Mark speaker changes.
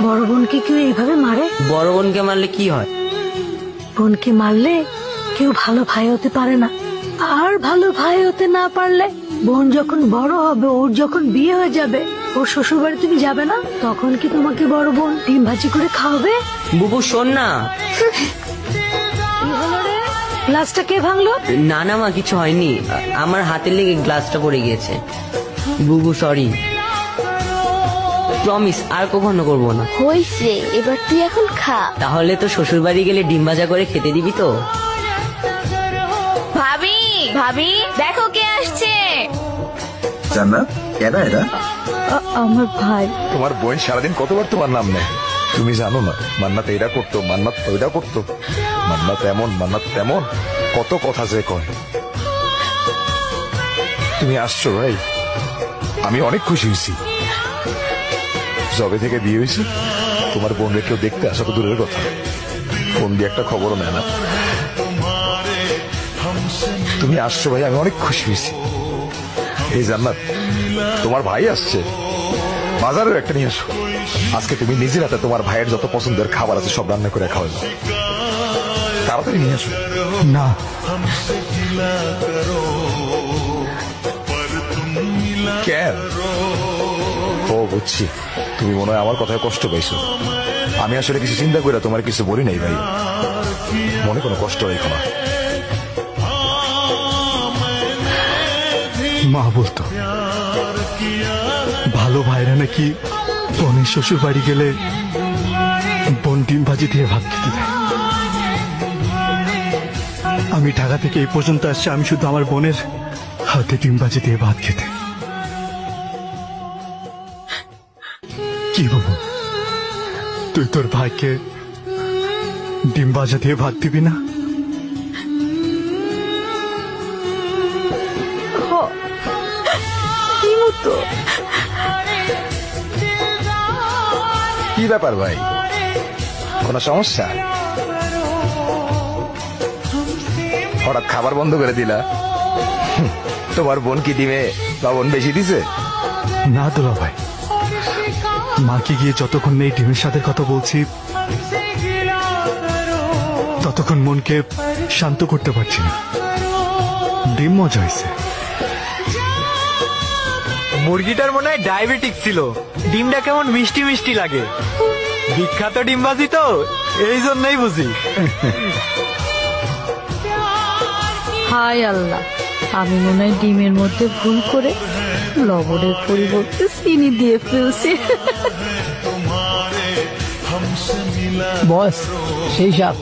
Speaker 1: বড় বোনকে কেউ এইভাবে মারে?
Speaker 2: বড় বোনকে মারলে কি হয়?
Speaker 1: বোনকে মারলে কেউ ভালো ভাই হতে পারে না, আর ভালো ভাই হতে না পারলে বোন যখন বড় হবে, ওর যখন বিয়ে হয়ে যাবে, ওর শ্বশুর বাড়ি তুমি যাবে না, তখন কি তোমাকে বড় বোন ডিম ভাজি করে খাওয়াবে?
Speaker 2: বুবু শোন না।
Speaker 1: কি হলো রে? গ্লাসটা কে ভাঙলো?
Speaker 2: না না মা, কিছু হয়নি, আমার হাতে লেগে গ্লাসটা পড়ে গিয়েছে। বুবু সরি, প্রমিস আর কখনো করবো না।
Speaker 3: হইছে, এবার তুই এখন খা।
Speaker 2: তাহলে তো শ্বশুর বাড়ি গেলে ডিম ভাজা করে খেতে দিবি তো?
Speaker 3: ভাবি, ভাবি দেখো কে আসছে।
Speaker 4: জান্নাত, কেডা এরা?
Speaker 1: আমার ভাই।
Speaker 4: তোমার বোন সারাদিন কতবার তোমার নাম নেয়, তুমি জানো না? মান্নাত এটা করতো, মান্নাত ওইটা করতো, মান্নাত এমন, মান্নাত তেমন, কত কথা যে কয়। তুমি আসছো ভাই, আমি অনেক খুশি হয়েছি। জবে থেকে বিয়ে হয়েছে, তোমার বোনকে কেউ দেখতে আসা তো দূরের কথা, ফোন দিয়ে একটা খবরও নেয় না। তুমি আসছো ভাই, আমি অনেক খুশি হয়েছি। এই জান্নাত, তোমার ভাই আসছে, বাজারেও একটা নিয়ে আসো। আজকে তুমি নিজের হাতে তোমার ভাইয়ের যত পছন্দের খাবার আছে সব রান্না করে খাওয়াবে, তাড়াতাড়ি নিয়ে আসো।
Speaker 5: না,
Speaker 4: কেন? ও বুঝছি, তুমি মনে হয় আমার কথায় কষ্ট পাইছো। আমি আসলে কিছু চিন্তা করে তোমার কিছু বলি নাই ভাই, মনে কোনো কষ্ট রেখো না।
Speaker 5: মা বলতো ভালো ভাইরা নাকি বোনের শ্বশুর বাড়ি গেলে বোন ডিম ভাজি দিয়ে ভাত খেতে দেয়। আমি ঢাকা থেকে এই পর্যন্ত আসছি আমি শুধু আমার বোনের হাতে ডিম ভাজি দিয়ে ভাত খেতে। কি বাবু, তুই তোর ভাইকে ডিম ভাজা দিয়ে ভাত দিবি না?
Speaker 4: কি ব্যাপার ভাই, কোনো সমস্যা? হঠাৎ খাবার বন্ধ করে দিলা? তোমার বোন কি ডিমে লবণ বেশি দিছে?
Speaker 5: না দুলা ভাই, মাকে গিয়ে যতক্ষণ এই ডিমের সাথে কথা বলছি ততক্ষণ মনকে শান্ত করতে পারছি না। ডিম মজা হয়েছে।
Speaker 6: মুরগিটার মনে হয় ডায়াবেটিক ছিল, ডিমটা কেমন মিষ্টি মিষ্টি লাগে। বিখ্যাত ডিমবাজি তো, এই জন্যই বুঝি।
Speaker 1: হায় আল্লাহ, আমি মনে হয় ডিমের মধ্যে ভুল করে লবণের পরিবর্তে চিনি দিয়ে ফেলছি।
Speaker 7: বস, সেই সাপ।